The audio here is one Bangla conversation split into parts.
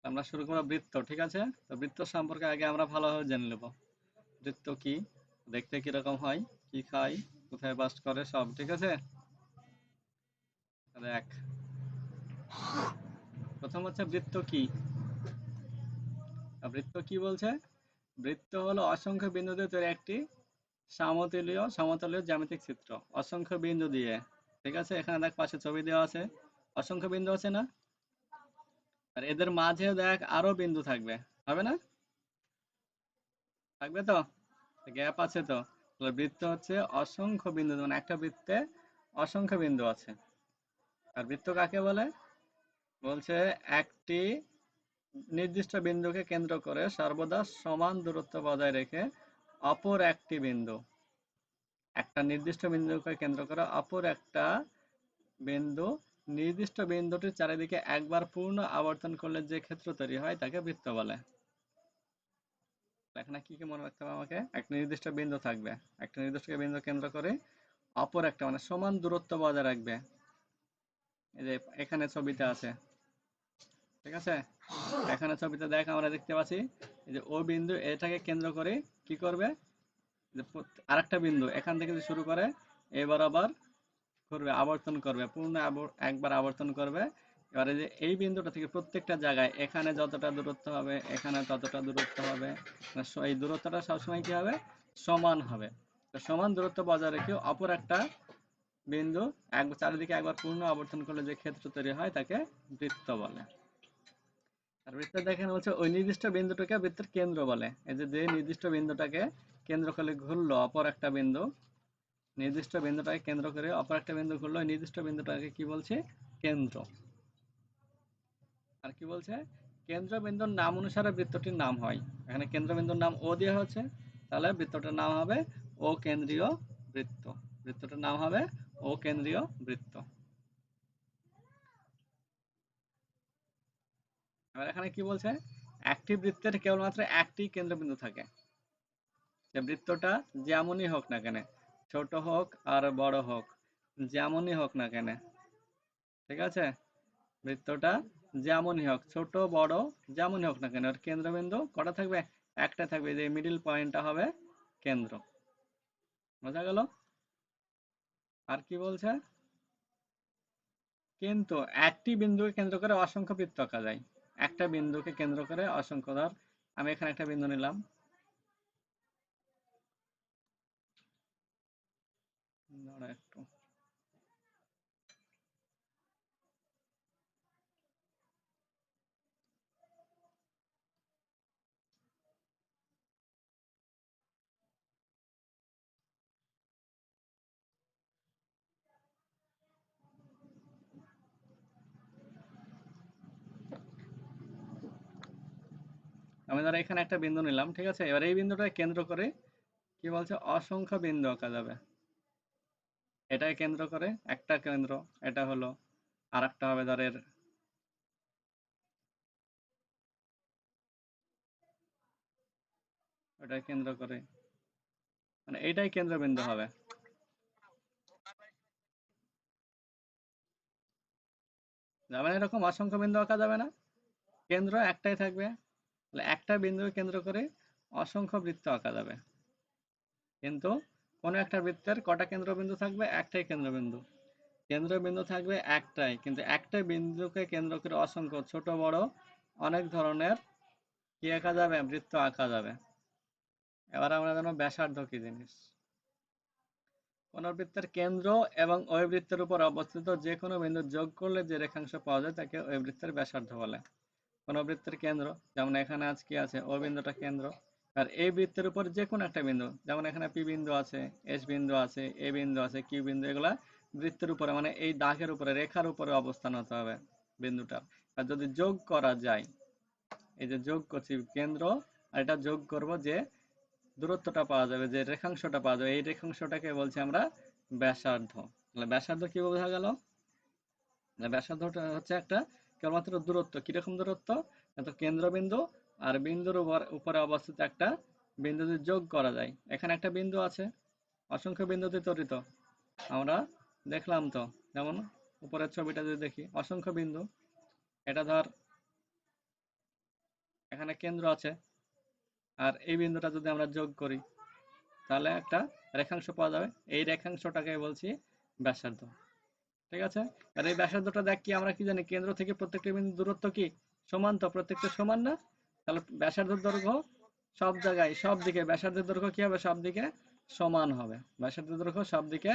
আমরা শুরু করবো বৃত্ত, ঠিক আছে? তো বৃত্ত সম্পর্কে আগে আমরা ভালোভাবে জেনে নেব। বৃত্ত কি, দেখতে কিরকম হয়, কি খায়, কোথায় বাস করে, সব ঠিক আছে। দেখ, প্রথম হচ্ছে বৃত্ত কি। বৃত্ত কি বলছে? বৃত্ত হলো অসংখ্য বিন্দু দিয়ে তৈরি একটি সমতলীয় জ্যামিতিক চিত্র, অসংখ্য বিন্দু দিয়ে। ঠিক আছে, এখানে দেখ পাশে ছবি দেওয়া আছে, অসংখ্য বিন্দু আছে না? আর এদের মাঝে দেখ আরো বিন্দু থাকবে, হবে না? থাকবে তো, গ্যাপ আছে তো। তাহলে বৃত্ত হচ্ছে অসংখ্য বিন্দু, মানে একটা বৃত্তে অসংখ্য বিন্দু আছে। আর বৃত্ত কাকে বলে? বলছে একটি নির্দিষ্ট বিন্দুকে কেন্দ্র করে সর্বদা সমান দূরত্ব বজায় রেখে অপর একটি বিন্দু, একটা নির্দিষ্ট বিন্দুকে কেন্দ্র করে অপর একটা বিন্দু, নির্দিষ্ট বিন্দুটির চারিদিকে একবার পূর্ণ আবর্তন করলে যে ক্ষেত্র তৈরি হয় তাকে বৃত্ত বলে। এখানে কি কি মনে রাখতে হবে আমাকে? একটা নির্দিষ্ট বিন্দু থাকবে, একটা নির্দিষ্ট বিন্দু কেন্দ্র করে অপর একটা, মানে সমান দূরত্ব বজায় রাখবে। এই যে এখানে ছবিতে আছে, ঠিক আছে? এখানে ছবিতে দেখ আমরা দেখতে পাচ্ছি এই যে ও বিন্দু, এটাকে কেন্দ্র করে কি করবে, যে আরেকটা বিন্দু এখান থেকে শুরু করে এবার আবার করবে, আবর্তন করবে, পূর্ণ একবার আবর্তন করবে। এবারে যে এই বিন্দুটা থেকে প্রত্যেকটা জায়গায় এখানে যতটা দূরত্ব হবে, এখানে ততটা দূরত্ব হবে, এই দূরত্বটা সবসময় কি হবে, সমান হবে। তো সমান দূরত্ব বজায় রেখে অপর একটা বিন্দু চারিদিকে একবার পূর্ণ আবর্তন করলে যে ক্ষেত্র তৈরি হয় তাকে বৃত্ত বলে। আর বৃত্ত দেখেন বলছে ওই নির্দিষ্ট বিন্দুটাকে বৃত্তের কেন্দ্র বলে। এই যে নির্দিষ্ট বিন্দুটাকে কেন্দ্র করে ঘুরলো অপর একটা বিন্দু, নির্দিষ্ট বিন্দুটাকে কেন্দ্র করে অপর একটা বিন্দু ঘুরলো, ওই নির্দিষ্ট বিন্দুটাকে কি বলছে, কেন্দ্র। আর কি বলছে, কেন্দ্রবিন্দুর নাম অনুসারে বৃত্তটির নাম হয়। এখানে কেন্দ্রবিন্দুর নাম ও দেওয়া হচ্ছে, তাহলে বৃত্তটার নাম হবে ও কেন্দ্রীয় বৃত্ত। বৃত্তটার নাম হবে ও কেন্দ্রীয় বৃত্ত। এবার এখানে কি বলছে, একটি বৃত্তের কেবলমাত্র একটি কেন্দ্রবিন্দু থাকে। যে বৃত্তটা যেমনই হোক না কেন, ছোট হোক আর বড় হোক, যেমনই হোক না কেন, ঠিক আছে? বৃত্তটা যেমনই হোক, ছোট বড় যেমনই হোক না কেন, ওর কেন্দ্রবিন্দু কটা থাকবে, একটা থাকবে। যে মিডিল পয়েন্টটা হবে কেন্দ্র। বোঝা গেল? আর কি বলছে, কিন্তু একটি বিন্দুকে কেন্দ্র করে অসংখ্য বৃত্ত আঁকা যায়। একটা বিন্দুকে কেন্দ্র করে অসংখ্য, ধর আমি এখানে একটা বিন্দু নিলাম, ধরো একটু, আমি ধরো এখানে একটা বিন্দু নিলাম, ঠিক আছে? এবার এই বিন্দুটাকে কেন্দ্র করে কি বলছে, অসংখ্য বিন্দু আঁকা যাবে। এটাকে কেন্দ্র করে একটা কেন্দ্র, এটা হলো, আর একটা হবে ধর এর, ওটাকে কেন্দ্র করে, মানে এইটাই কেন্দ্রবিন্দু হবে। যাবে না, এরকম অসংখ্য বিন্দু আঁকা যাবে না, কেন্দ্র একটাই থাকবে। তাহলে একটা বিন্দুকে কেন্দ্র করে অসংখ্য বৃত্ত আঁকা যাবে। কিন্তু কোনো একটা বৃত্তের কটা কেন্দ্রবিন্দু থাকবে, একটাই কেন্দ্রবিন্দু। কেন্দ্রবিন্দু থাকবে একটাই, কিন্তু একটা বিন্দুকে কেন্দ্র করে অসংখ্য ছোট বড় অনেক ধরনের কি আঁকা যাবে, বৃত্ত আঁকা যাবে। এবার আমরা জানবো ব্যাসার্ধ কি জিনিস। কোন বৃত্তের কেন্দ্র এবং ওই বৃত্তের উপর অবস্থিত যে কোনো বিন্দু যোগ করলে যে রেখাংশ পাওয়া যায় তাকে ওই বৃত্তের ব্যাসার্ধ বলে। কোন বৃত্তের কেন্দ্র, যেমন এখানে আজ কি আছে, ও বিন্দুটা কেন্দ্র। আর এই বৃত্তের উপর যে কোনো একটা বিন্দু, যেমন এখানে পি বিন্দু আছে, এস বিন্দু আছে, এ বিন্দু আছে, কিউ বিন্দু, এগুলা বৃত্তের উপরে, মানে এই দাগের উপরে, রেখার উপরে অবস্থান হতে হবে বিন্দুটার। আর যদি যোগ করা যায়, এই যে যোগ করছি কেন্দ্র, আর এটা যোগ করব, যে দূরত্বটা পাওয়া যাবে, যে রেখাংশটা পাওয়া যাবে, এই রেখাংশটাকে বলছি আমরা ব্যাসার্ধ। তাহলে ব্যাসার্ধ কি বোঝা গেল? ব্যাসার্ধটা হচ্ছে একটা কেবলমাত্র দূরত্ব। কিরকম দূরত্ব? এত কেন্দ্রবিন্দু আর বিন্দুর উপরে অবস্থিত একটা বিন্দু যদি যোগ করা যায়। এখানে একটা বিন্দু আছে, অসংখ্য বিন্দুতে তৈরি, আমরা দেখলাম তো। যেমন উপরের ছবিটা যদি দেখি, অসংখ্য বিন্দু, এটা ধর এখানে কেন্দ্র আছে, আর এই বিন্দুটা যদি আমরা যোগ করি তাহলে একটা রেখাংশ পাওয়া যাবে, এই রেখাংশটাকে বলছি ব্যাসার্ধ। ঠিক আছে, আর এই ব্যাসার্ধটা দেখ কি, আমরা কি জানি কেন্দ্র থেকে প্রত্যেকটা বিন্দুর দূরত্ব কি সমান, তো প্রত্যেকটা সমান না, তাহলে ব্যাসার্ধের দৈর্ঘ্য সব জায়গায় সব দিকে ব্যাসার্ধের দৈর্ঘ্য কি হবে, সব দিকে সমান হবে, ব্যাসার্ধের দৈর্ঘ্য সব দিকে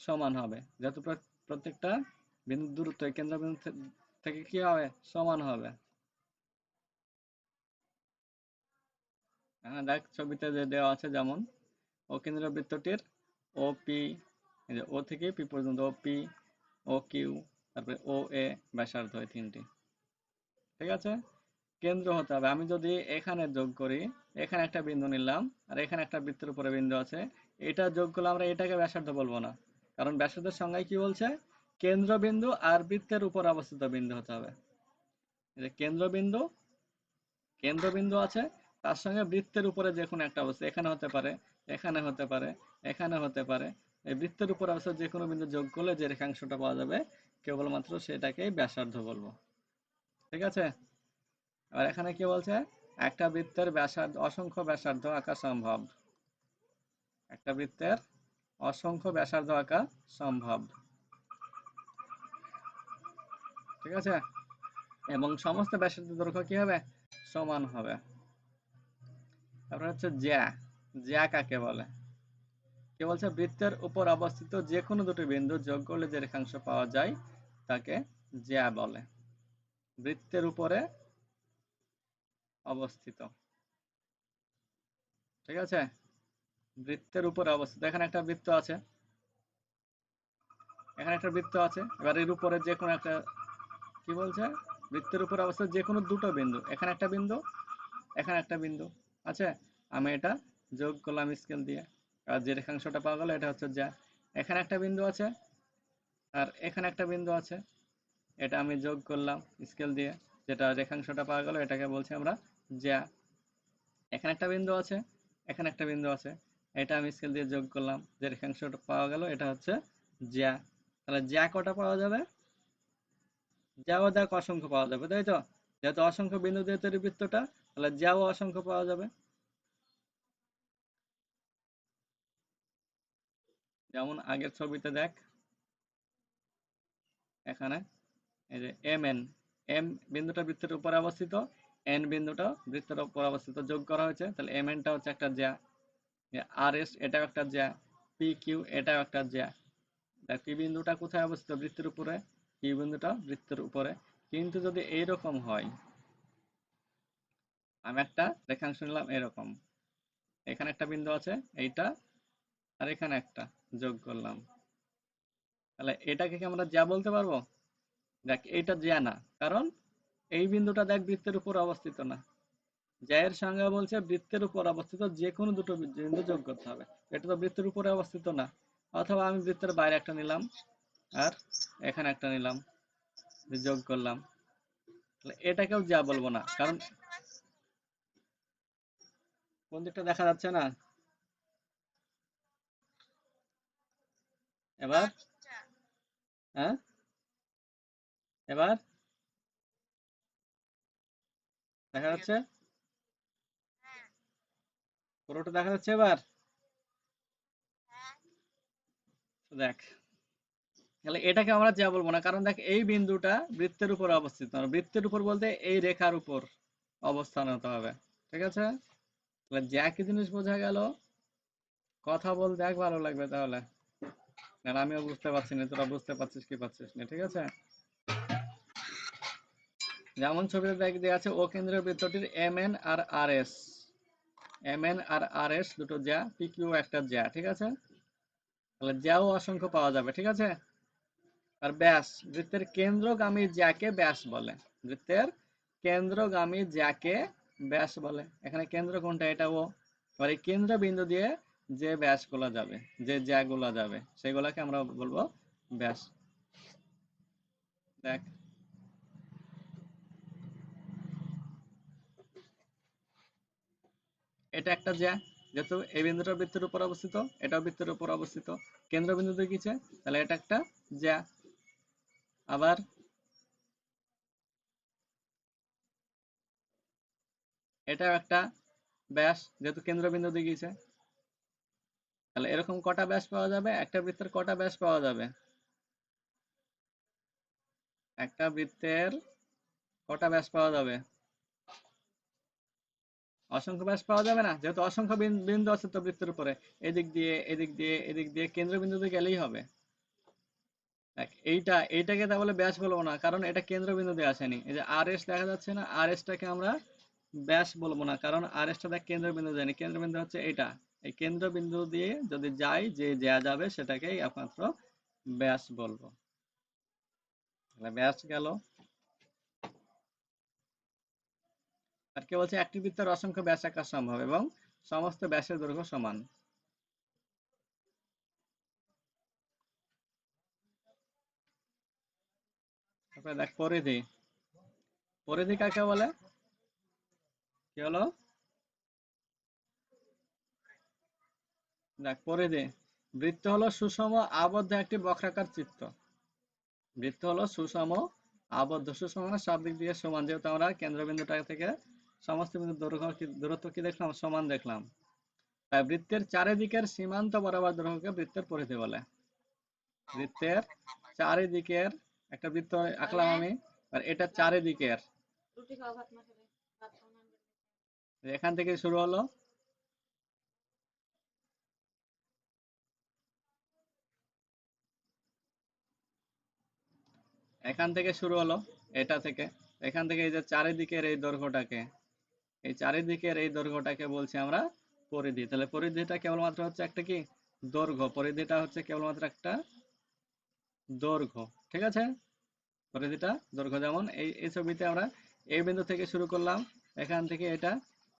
সমান হবে, যেহেতু প্রত্যেকটা বিন্দুর দূরত্ব কেন্দ্রবিন্দু থেকে কি হবে, সমান হবে। হ্যাঁ দেখ ছবিতে যে দেওয়া আছে, যেমন ও কেন্দ্রীয় বৃত্তটির ও পি, ও থেকে পি পর্যন্ত, ও পি, ও কিউ, তারপরে ও এ ব্যাসার্ধ, এই তিনটি। ঠিক আছে, কেন্দ্র হতে হবে। আমি যদি এখানে যোগ করি, এখানে একটা বিন্দু নিলাম আর এখানে একটা বৃত্তের উপরে বিন্দু আছে, এটা যোগ করলে আমরা এটাকে ব্যাসার্ধ বলবো না, কারণ ব্যাসার্ধের সংজ্ঞায় কি বলছে, কেন্দ্রবিন্দু আর বৃত্তের উপর অবস্থিত বিন্দু হতে হবে। কেন্দ্রবিন্দু, কেন্দ্রবিন্দু আছে, তার সঙ্গে বৃত্তের উপরে যে কোনো একটা অবস্থা, এখানে হতে পারে, এখানে হতে পারে, এখানে হতে পারে, এই বৃত্তের উপর অবস্থা যে কোনো বিন্দু যোগ করলে যে রেখাংশটা পাওয়া যাবে কেবলমাত্র সেটাকেই ব্যাসার্ধ বলবো। ঠিক আছে, আর এখানে কি বলছে, একটা বৃত্তের ব্যাসার্ধ, অসংখ্য ব্যাসার্ধ আঁকা সম্ভব, একটা বৃত্তের অসংখ্য ব্যাসার্ধ আঁকা সম্ভব। ঠিক আছে, এবং সমস্ত ব্যাসার্ধের দৈর্ঘ্য কি হবে, সমান হবে। তারপর হচ্ছে জ্যা, জ্যা কাকে বলে, কি বলছে, বৃত্তের উপর অবস্থিত যে কোনো দুটি বিন্দু যোগ করলে যে রেখাংশ পাওয়া যায় তাকে জ্যা বলে। বৃত্তের উপরে অবস্থিত, ঠিক আছে, বৃত্তের উপরে অবস্থিত, এখানে একটা বৃত্ত আছে, এখানে একটা বৃত্ত আছে, এবার এর উপরে যে কোনো একটা, কি বলছে, বৃত্তের উপরে অবস্থিত যে কোনো দুটো বিন্দু, এখানে একটা বিন্দু, এখানে একটা বিন্দু আছে, আমি এটা যোগ করলাম স্কেল দিয়ে, আর যে রেখাংশটা পাওয়া গেল এটা হচ্ছে জ্যা। এখানে একটা বিন্দু আছে আর এখানে একটা বিন্দু আছে, এটা আমি যোগ করলাম স্কেল দিয়ে, যেটা রেখাংশটা পাওয়া গেল এটাকে বলছি আমরা জ্যা। এখানে একটা বিন্দু আছে, এখানে একটা বিন্দু আছে, এটা আমি স্কেল দিয়ে যোগ করলাম, যে রেখাংশটা পাওয়া গেল এটা হচ্ছে জ্যা। তাহলে জ্যা কটা পাওয়া যাবে, জ্যাও দেখ অসংখ্য পাওয়া যাবে, তাই তো, যেহেতু অসংখ্য বিন্দু দিয়ে তৈরি বৃত্তটা, তাহলে জ্যাও অসংখ্য পাওয়া যাবে। যেমন আগের ছবিতে দেখ, এখানে এই যে এম এন, এম বিন্দুটা বৃত্তের উপরে অবস্থিত, এন বিন্দুটা বৃত্তের উপর অবস্থিত, যোগ করা হয়েছে, তাহলে এম এনটা হচ্ছে একটা জ্যা, আর এস এটাও একটা জ্যা, পি কিউ এটাও একটা জ্যা। দেখ পি বিন্দুটা কোথায় অবস্থিত, বৃত্তের উপরে, কিউ বিন্দুটা বৃত্তের উপরে। কিন্তু যদি এইরকম হয়, আমি একটা রেখাংশ নিলাম এরকম, এখানে একটা বিন্দু আছে এইটা, আর এখানে একটা যোগ করলাম, তাহলে এটাকে কি আমরা জ্যা বলতে পারবো, দেখ এইটা জ্যা না, কারণ এই বিন্দুটা দেখ বৃত্তের উপর অবস্থিত না, জ্যায়ের সংজ্ঞা বলছে বৃত্তের উপর অবস্থিত যে কোনো দুটো বিন্দু যোগ করতে হবে, এটা তো বৃত্তের উপরে অবস্থিত না। অথবা আমি বৃত্তের বাইরে একটা নিলাম আর এখানে একটা নিলাম, যোগ করলাম, তাহলে এটাকেও যা বলবো না, কারণ কোন দিকটা দেখা যাচ্ছে না, এবার, হ্যাঁ এবার দেখা যাচ্ছে, পুরোটা দেখা যাচ্ছে এবার, দেখ তাহলে এটাকে আমরা যা বলবো না, কারণ দেখ এই বিন্দুটা বৃত্তের উপর অবস্থিত না, বৃত্তের উপর বলতে এই রেখার উপর অবস্থান হতে হবে। ঠিক আছে, তাহলে যা কি জিনিস বোঝা গেল, কথা বল দেখ ভালো লাগবে তাহলে, আর আমিও বুঝতে পারছি না, তোরা বুঝতে পারছিস কি পারছিস না। ঠিক আছে, যেমন ছবিতে দেখ দেওয়া আছে ও কেন্দ্রীয় বৃত্তটির এম এন আর আর এস, এম এন আর আর এস দুটো জ্যা, পি কিউ একটা জ্যা। ঠিক আছে, তাহলে জ্যাও অসংখ্য পাওয়া যাবে। ঠিক আছে, আর ব্যাস, বৃত্তের কেন্দ্রগামী জ্যাকে ব্যাস বলে, বৃত্তের কেন্দ্রগামী জ্যাকে ব্যাস বলে। এখানে কেন্দ্র কোনটা, এটা ও, আর এই কেন্দ্র বিন্দু দিয়ে যে ব্যাস গুলা যাবে, যে জ্যাগুলা যাবে সেগুলাকে আমরা বলবো ব্যাস। দেখ এটা একটা জ্যা, যেহেতু এই বিন্দুটা বৃত্তের উপর অবস্থিত, এটাও বৃত্তের উপর অবস্থিত, কেন্দ্রবিন্দু দেখিছে, তাহলে এটা একটা জ্যা। আবার এটাও একটা ব্যাস, যেহেতু কেন্দ্রবিন্দু দিয়ে গেছে। তাহলে এরকম কটা ব্যাস পাওয়া যাবে? একটা বৃত্তের কটা ব্যাস পাওয়া যাবে? একটা বৃত্তের কটা ব্যাস পাওয়া যাবে? অসংখ্য ব্যাস পাওয়া যাবে না, যেহেতু অসংখ্য বিন্দু আছে তো বৃত্তের উপরে। এদিক দিয়ে এদিক দিয়ে এদিক দিয়ে কেন্দ্রবিন্দুতে গেলেই হবে। এইটাকে তাহলে ব্যাস বলবো না, কারণ এটা কেন্দ্রবিন্দু দিয়ে আসেনি। এই যে আর এস দেখা যাচ্ছে না, আর এসটাকে আমরা ব্যাস বলবো না, কারণ আর এসটা দেখ কেন্দ্রবিন্দু যায়নি। কেন্দ্রবিন্দু হচ্ছে এটা, এই কেন্দ্রবিন্দু দিয়ে যদি যাই, যে যা যাবে সেটাকেই একমাত্র ব্যাস বলবো। তাহলে ব্যাস গেল। আর কে বলছে একটি বৃত্তের অসংখ্য ব্যাস আঁকা সম্ভব এবং সমস্ত ব্যাসের দৈর্ঘ্য সমান। তারপরে দেখ পরিধি। পরিধি কাকে বলে? কি হলো? দেখ পরিধি, বৃত্ত হলো সুষম আবদ্ধ একটি বক্রাকার চিত্র। বৃত্ত হলো সুষম আবদ্ধ, সুষম মানে সব দিক দিয়ে সমান, যেহেতু আমরা কেন্দ্রবিন্দুটা থেকে সমস্ত বিন্দুর দূরত্ব কি দেখলাম? সমান দেখলাম। তাই বৃত্তের চারিদিকের সীমান্ত বরাবর দৈর্ঘ্যকে বৃত্তের পরিধি বলে। বৃত্তের চারিদিকের একটা বৃত্ত আঁকলাম আমি, আর এটা চারিদিকের, এখান থেকে শুরু হলো, এখান থেকে শুরু হলো, এটা থেকে, এখান থেকে এই যে চারিদিকের এই দৈর্ঘ্যটাকে, এই চারিদিকের এই দৈর্ঘ্যটাকে বলছি আমরা পরিধি। তাহলে পরিধিটা কেবলমাত্র হচ্ছে একটা কি? দৈর্ঘ্য। পরিধিটা হচ্ছে কেবলমাত্র একটা দৈর্ঘ্য, ঠিক আছে? পরিধিটা দৈর্ঘ্য। যেমন এই ছবিতে আমরা এই বিন্দু থেকে শুরু করলাম, এখান থেকে এটা